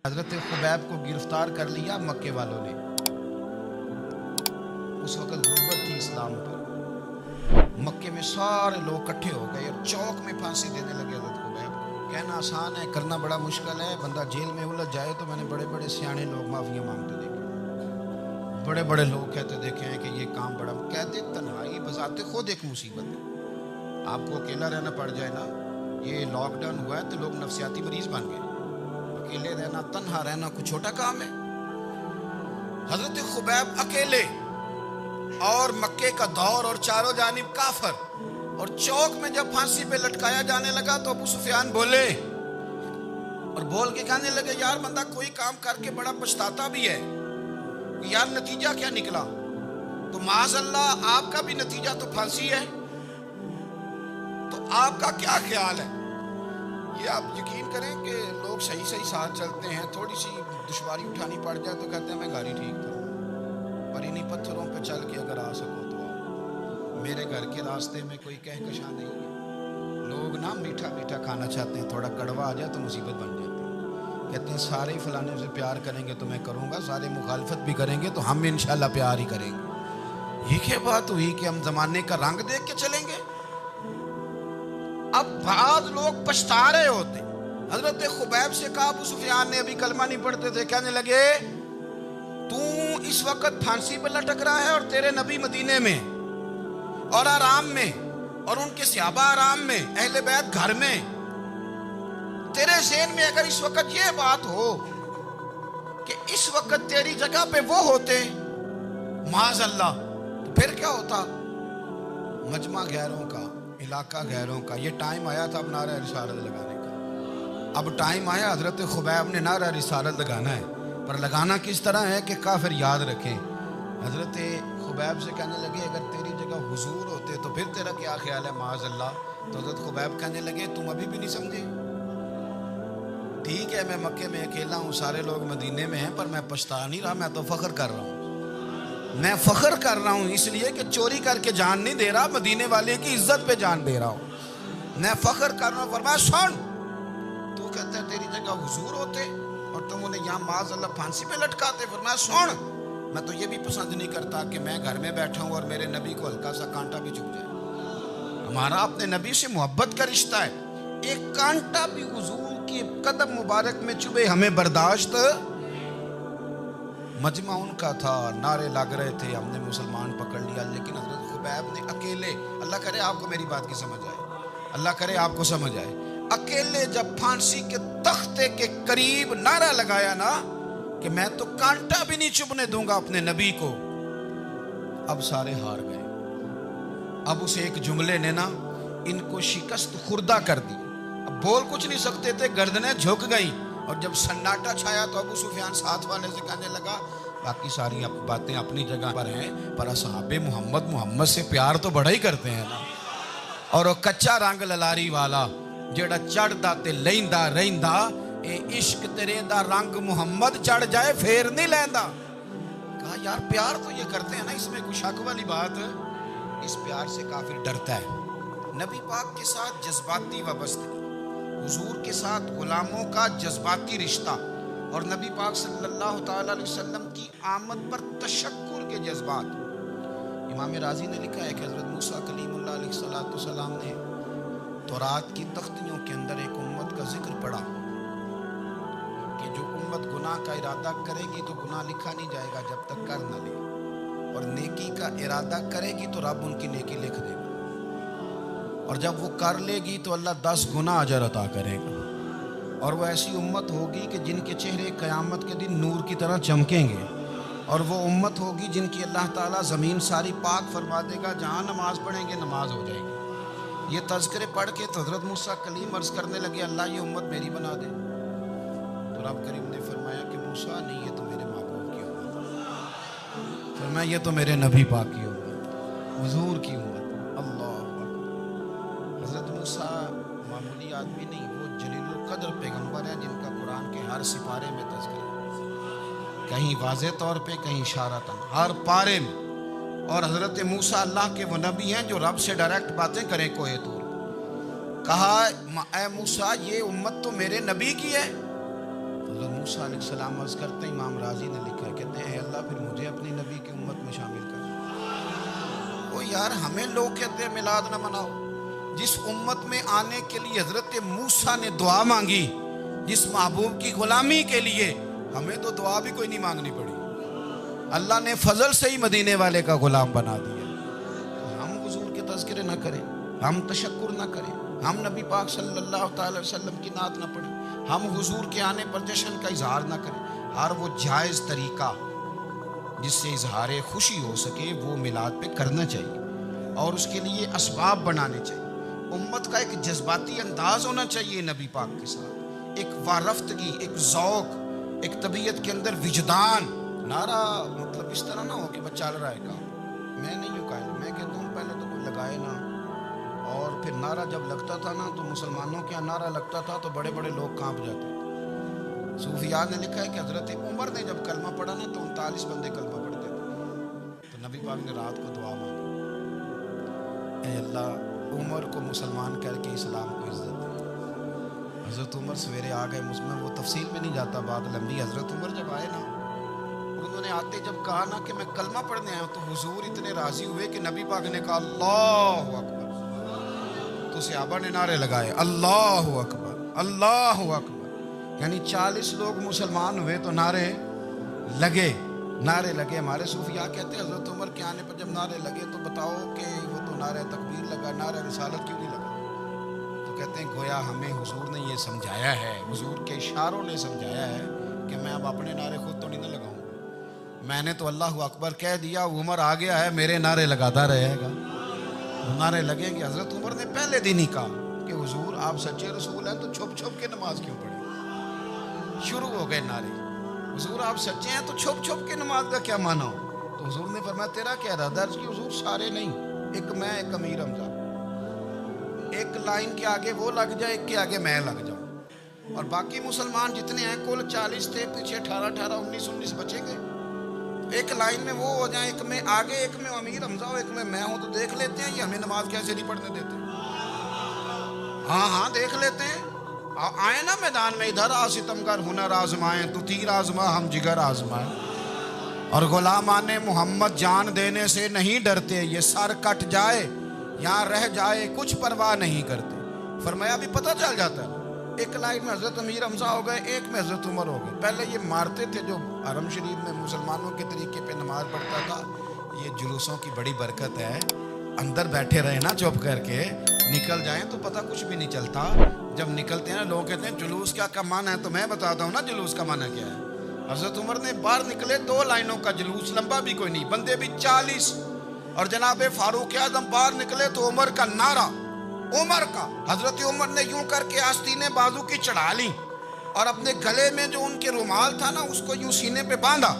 حضرت خبیب کو گرفتار کر لیا مکے والوں نے. اس وقت غربت تھی اسلام پر. مکے میں سارے لوگ اکٹھے ہو گئے اور چوک میں پھانسی دینے لگے حضرت خبیب کو. کہنا آسان ہے، کرنا بڑا مشکل ہے. بندہ جیل میں الجھ جائے تو میں نے بڑے بڑے سیانے لوگ معافیاں مانگتے دیکھے، بڑے بڑے لوگ کہتے دیکھے ہیں کہ یہ کام بڑا. کہتے تنہائی بذات خود ایک مصیبت ہے. آپ کو اکیلا رہنا پڑ جائے نا، یہ لاک ڈاؤن ہوا ہے تو لوگ نفسیاتی مریض بن گئے. اکیلے رہنا، تنہا رہنا کوئی چھوٹا کام ہے؟ حضرت خبیب اکیلے اور مکے کا دور اور چاروں جانب کافر، اور چوک میں جب پھانسی پہ لٹکایا جانے لگا تو ابو سفیان بولے اور بول کے کہنے لگے یار بندہ کوئی کام کر کے بڑا پچھتاتا بھی ہے، یار نتیجہ کیا نکلا؟ تو معاذ اللہ آپ کا بھی نتیجہ تو پھانسی ہے، تو آپ کا کیا خیال ہے؟ یہ آپ یقین کریں کہ لوگ صحیح صحیح ساتھ چلتے ہیں، تھوڑی سی دشواری اٹھانی پڑ جائے تو کہتے ہیں میں گاڑی ٹھیک کروں، اور انہی پتھروں پہ چل کے اگر آ سکو تو آؤ. میرے گھر کے راستے میں کوئی کہکشاں نہیں ہے. لوگ نا میٹھا میٹھا کھانا چاہتے ہیں، تھوڑا کڑوا آ جائے تو مصیبت بن جاتی ہے. کہتے ہیں سارے فلانے سے پیار کریں گے تو میں کروں گا، سارے مخالفت بھی کریں گے تو ہم انشاءاللہ پیار ہی کریں گے. یہ کیا بات ہوئی کہ ہم زمانے کا رنگ دیکھ کے چلیں گے؟ اب بعض لوگ پچھتا رہے ہوتے. حضرت خبیب سے کہا، ابو سفیان نے ابھی کلمہ نہیں پڑھتے تھے، کہنے لگے تو اس وقت پھانسی پہ لٹک رہا ہے اور تیرے نبی مدینے میں اور آرام میں، اور ان کے صحابہ آرام میں، اہل بیت گھر میں. تیرے ذہن میں اگر اس وقت یہ بات ہو کہ اس وقت تیری جگہ پہ وہ ہوتے معاذ اللہ، تو پھر کیا ہوتا؟ مجمع غیروں کا، علاقہ غیروں کا. یہ ٹائم آیا تھا اب نعرہ رسالت لگانے کا. اب ٹائم آیا حضرت خبیب نے نعرہ رسالت لگانا ہے، پر لگانا کس طرح ہے کہ کافر یاد رکھیں. حضرت خبیب سے کہنے لگے اگر تیری جگہ حضور ہوتے تو پھر تیرا کیا خیال ہے معاذ اللہ؟ تو حضرت خبیب کہنے لگے تم ابھی بھی نہیں سمجھے. ٹھیک ہے میں مکے میں اکیلا ہوں، سارے لوگ مدینے میں ہیں، پر میں پچھتا نہیں رہا، میں تو فخر کر رہا ہوں. میں فخر کر رہا ہوں اس لیے کہ چوری کر کے جان نہیں دے رہا، مدینے والے کی عزت پہ جان دے رہا ہوں. میں فخر کر رہا ہوں. فرمایا سن، تو کہتا ہے تیری جگہ حضور ہوتے اور تم انہیں یہاں معاذ اللہ پھانسی پہ لٹکاتے. فرمایا سن، میں تو یہ بھی پسند نہیں کرتا کہ میں گھر میں بیٹھا ہوں اور میرے نبی کو ہلکا سا کانٹا بھی چبھ جائے. ہمارا اپنے نبی سے محبت کا رشتہ ہے، ایک کانٹا بھی حضور کے قدم مبارک میں چبھے ہمیں برداشت. مجمع ان کا تھا، نعرے لگ رہے تھے، ہم نے مسلمان پکڑ لیا. لیکن حضرت خبیب نے اکیلے، اللہ کرے آپ کو میری بات کی سمجھ آئے، اللہ کرے آپ کو سمجھ آئے، اکیلے جب پھانسی کے تختے کے قریب نعرہ لگایا نا کہ میں تو کانٹا بھی نہیں چبھنے دوں گا اپنے نبی کو. اب سارے ہار گئے. اب اس ایک جملے نے نا ان کو شکست خوردہ کر دی. اب بول کچھ نہیں سکتے تھے، گردنیں جھک گئیں. اور جب سناٹا چھایا تو ابو سفیان ساتھ والے سے کہنے لگا باقی ساری باتیں اپنی جگہ پر ہیں، پر اصحاب محمد سے پیار تو بڑا ہی کرتے ہیں نا. اور وہ کچا رنگ للاری والا جیڑا چڑھدا تے لیندا رہندا، اے عشق تیرے دا رنگ محمد چڑھ جائے پھر نہیں لیندا. کہا یار پیار تو یہ کرتے ہیں نا، اس میں کوئی شک والی بات؟ اس پیار سے کافر ڈرتا ہے. نبی پاک کے ساتھ جذباتی وابستگی، حضور کے ساتھ غلاموں کا جذباتی رشتہ، اور نبی پاک صلی اللہ تعالی علیہ وسلم کی آمد پر تشکر کے جذبات. امام راضی نے لکھا ہے کہ حضرت موسیٰ کلیم اللہ علیہ السلام نے تورات کی تختیوں کے اندر ایک امت کا ذکر پڑھا کہ جو امت گناہ کا ارادہ کرے گی تو گناہ لکھا نہیں جائے گا جب تک کر نہ لے، اور نیکی کا ارادہ کرے گی تو رب ان کی نیکی لکھ دے گا، اور جب وہ کر لے گی تو اللہ 10 گنا اجر عطا کرے گا. اور وہ ایسی امت ہوگی کہ جن کے چہرے قیامت کے دن نور کی طرح چمکیں گے، اور وہ امت ہوگی جن کی اللہ تعالیٰ زمین ساری پاک فرما دے گا، جہاں نماز پڑھیں گے نماز ہو جائے گی. یہ تذکرے پڑھ کے تو حضرت موسیٰ کلیم عرض کرنے لگے اللہ یہ امت میری بنا دے. تو رب کریم نے فرمایا کہ موسیٰ نہیں، یہ تو میرے محبوب کی امت، فرمایا یہ تو میرے نبی پاک کی امت، حضور کی امت. اللہ حضرت موسیٰ معمولی آدمی نہیں، وہ جلیل القدر پیغمبر ہیں جن کا قرآن کے ہر سپارے میں تذکرہ ہے، کہیں واضح طور پہ کہیں اشارتاً، ہر پارے میں. اور حضرت موسیٰ اللہ کے وہ نبی ہیں جو رب سے ڈائریکٹ باتیں کریں کوہ طور. کہا اے موسیٰ یہ امت تو میرے نبی کی ہے. حضرت موسیٰ علیہ السلام عرض کرتے ہیں، امام راضی نے لکھا ہے، کہتے ہیں اے اللہ پھر مجھے اپنی نبی کی امت میں شامل کر۔ وہ یار ہمیں لوگ کہتے ہیں میلاد نہ مناؤ، جس امت میں آنے کے لیے حضرت موسیٰ نے دعا مانگی، جس محبوب کی غلامی کے لیے، ہمیں تو دعا بھی کوئی نہیں مانگنی پڑی، اللہ نے فضل سے ہی مدینے والے کا غلام بنا دیا۔ ہم حضور کے تذکرے نہ کریں، ہم تشکر نہ کریں، ہم نبی پاک صلی اللہ تعالی وسلم کی نعت نہ پڑھیں، ہم حضور کے آنے پر جشن کا اظہار نہ کریں۔ ہر وہ جائز طریقہ جس سے اظہار خوشی ہو سکے وہ میلاد پہ کرنا چاہیے، اور اس کے لیے اسباب بنانے چاہیے۔ امت کا ایک جذباتی انداز ہونا چاہیے نبی پاک کے ساتھ، ایک وارفتگی، ایک ذوق، ایک طبیعت کے اندر وجدان۔ نعرہ مطلب اس طرح نہ ہو کہ بس چل رہا ہے کام، میں نہیں ہوں قائل، میں کہتا ہوں پہلے تو کوئی لگائے نا، اور پھر نعرہ جب لگتا تھا نا تو مسلمانوں کے یہاں نعرہ لگتا تھا تو بڑے بڑے لوگ کانپ جاتے تھے۔ صوفیاء نے لکھا ہے کہ حضرت عمر نے جب کلمہ پڑھا نا تو 39 بندے کلمہ پڑھتے تھے، تو نبی پاک نے رات کو دعا مانگی، اے اللہ عمر کو مسلمان کر کے اسلام کو عزت دے۔ حضرت عمر سویرے آ گئے، اس میں وہ تفصیل میں نہیں جاتا، بات لمبی۔ حضرت عمر جب آئے نا، انہوں نے آتے جب کہا نا کہ میں کلمہ پڑھنے آیا ہوں، تو حضور اتنے راضی ہوئے کہ نبی پاک نے کہا اللہ اکبر، تو صحابہ نے نعرے لگائے اللہ اکبر اللہ اکبر، یعنی 40 لوگ مسلمان ہوئے تو نعرے لگے۔ ہمارے صوفیاء کہتے ہیں حضرت عمر کے آنے پر جب نعرے لگے تو بتاؤ کہ وہ تو نعرہ تکبیر لگا، نعرہ رسالت کیوں نہیں لگا؟ تو کہتے ہیں گویا ہمیں حضور نے یہ سمجھایا ہے، حضور کے اشاروں نے سمجھایا ہے کہ میں اب اپنے نعرے خود تو نہیں نہ لگاؤں، میں نے تو اللہ اکبر کہہ دیا، عمر آ گیا ہے، میرے نعرے لگاتا رہے گا، نعرے لگیں گے۔ حضرت عمر نے پہلے دن ہی کہا کہ حضور آپ سچے رسول ہیں تو چھپ چھپ کے نماز کیوں پڑھی؟ شروع ہو گئے نعرے، حضور آپ سچے ہیں تو چھپ چھپ کے نماز کا کیا معنی ہو؟ تو حضور نے فرمایا تیرا کیا ارادہ؟ عرض کی حضور سارے نہیں، ایک میں، ایک امیر حمزہ، ایک لائن کے آگے وہ لگ جائے، ایک کے آگے میں لگ جاؤں، اور باقی مسلمان جتنے ہیں کل 40 تھے، پیچھے 18 19 بچیں گے، ایک لائن میں وہ ہو جائیں، ایک میں آگے، ایک میں امیر حمزہ ہو، ایک میں ہوں، تو دیکھ لیتے ہیں یہ ہمیں نماز کیسے نہیں پڑھنے دیتے۔ ہاں دیکھ لیتے ہیں، آئے نا میدان میں، ادھر آ ستمگر ہنر آزمائیں، تو تیر آزما ہم جگر آزمائیں، اور غلامان محمد جان دینے سے نہیں ڈرتے، یہ سر کٹ جائے یہاں رہ جائے کچھ پرواہ نہیں کرتے۔ فرمایا بھی پتہ چل جاتا ہے، ایک لائن میں حضرت امیر حمزہ ہو گئے، ایک میں حضرت عمر ہو گئے۔ پہلے یہ مارتے تھے، جو حرم شریف میں مسلمانوں کے طریقے پہ نماز پڑھتا تھا، یہ جلوسوں کی بڑی برکت ہے، اندر بیٹھے رہے نا چپ کر کے، نکل جائیں تو پتہ کچھ بھی نہیں چلتا۔ جب نکلتے ہیں نا لوگ کہتے ہیں جلوس کا معنی ہے، تو میں بتاتا ہوں نا جلوس کا معنی کیا ہے۔ حضرت عمر نے باہر نکلے 2 لائنوں کا جلوس، لمبا بھی کوئی نہیں، بندے بھی 40، اور جناب فاروق اعظم باہر نکلے تو عمر کا نعرہ، عمر کا، حضرت عمر نے یوں کر کے آستینیں بازو کی چڑھا لی، اور اپنے گلے میں جو ان کے رومال تھا نا اس کو یوں سینے پہ باندھا،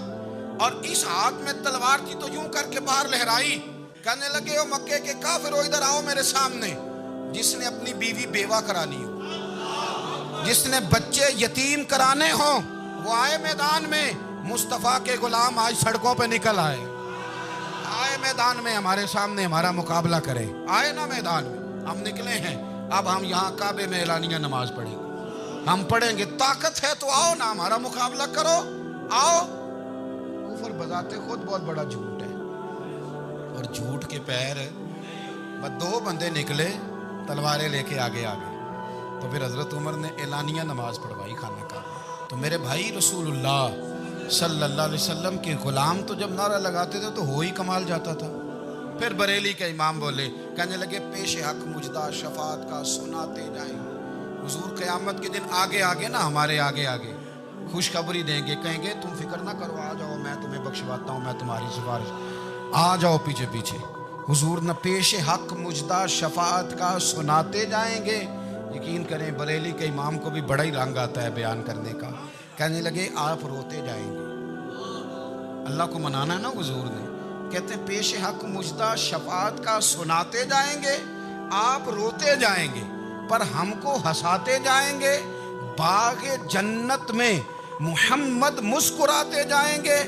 اور اس ہاتھ میں تلوار تھی تو یوں کر کے باہر لہرائی، کہنے لگے او مکے کے کافرو ادھر آؤ میرے سامنے، جس نے اپنی بیوی بیوہ کرانی ہو، جس نے بچے یتیم کرانے ہوں، وہ آئے میدان میں، مصطفیٰ کے غلام آج سڑکوں پہ نکل آئے میدان میں، ہمارے سامنے ہمارا مقابلہ کرے، آئے نا میدان میں، ہم نکلے ہیں، اب ہم یہاں کعبے میں اعلانیہ نماز پڑھیں گے، ہم پڑھیں گے، طاقت ہے تو آؤ نا ہمارا مقابلہ کرو، آؤ۔ کفر بذات خود بہت بڑا جھوٹ ہے، اور جھوٹ کے پیر، بس 2 بندے نکلے تلواریں لے کے آگے، تو پھر حضرت عمر نے اعلانیہ نماز پڑھوائی خانہ کعبہ۔ تو میرے بھائی رسول اللہ صلی اللہ علیہ وسلم کے غلام تو جب نعرہ لگاتے تھے تو ہو ہی کمال جاتا تھا۔ پھر بریلی کے امام بولے، کہنے لگے پیش حق مجدہ شفاعت کا سناتے جائیں، حضور قیامت کے دن آگے آگے نا، ہمارے آگے آگے خوشخبری دیں گے، کہیں گے تم فکر نہ کرو، آ جاؤ میں تمہیں بخشواتا ہوں، میں تمہاری سفارش، آ جاؤ پیچھے پیچھے۔ حضور نہ پیش حق مجدہ شفاعت کا سناتے جائیں گے۔ یقین کریں بریلی کے امام کو بھی بڑا ہی رنگ آتا ہے بیان کرنے کا، کہنے لگے آپ روتے جائیں گے، اللہ کو منانا ہے نا حضور نے، کہتے ہیں پیش حق مجدہ شفاعت کا سناتے جائیں گے، آپ روتے جائیں گے، پر ہم کو ہنساتے جائیں گے، باغ جنت میں محمد مسکراتے جائیں گے،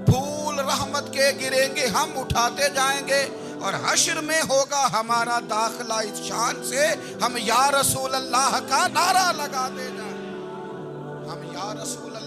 پھول رحمت کے گریں گے ہم اٹھاتے جائیں گے، اور حشر میں ہوگا ہمارا داخلہ اس شان سے، ہم یا رسول اللہ کا نعرہ لگاتے جائیں، ہم یا رسول اللہ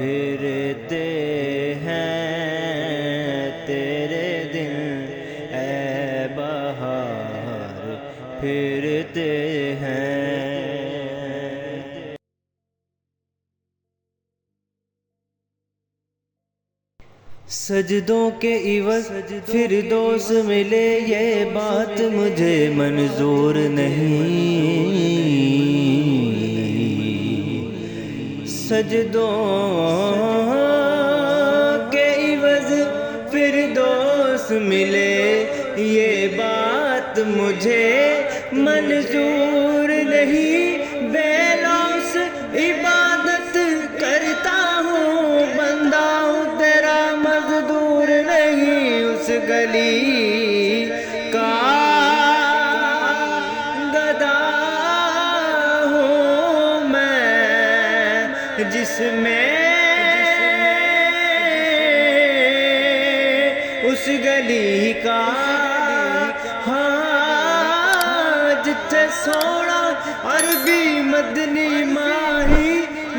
پھرتے ہیں تیرے دل اے بہار پھرتے ہیں. سجدوں کے عوض فردوس ملے یہ بات مجھے منظور نہیں. سجدوں کے عوض فردوس ملے یہ بات مجھے منظور نہیں. بیلوس عبادت کرتا ہوں بندہ ہوں تیرا مزدور نہیں. اس گلی کا گدا ہوں میں جس میں اس گلی کا ہاں جتھے سونا عربی مدنی ماہی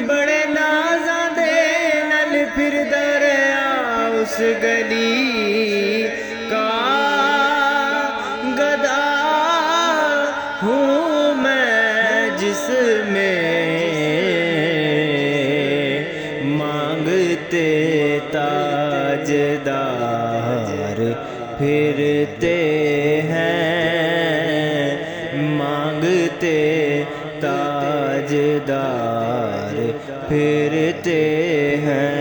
بڑے نازاں دے نل پھر دریا. اس گلی کا گدا ہوں میں جس میں مانگتے تاجدار پھرتے ہیں. مانگتے تاجدار پھرتے ہیں.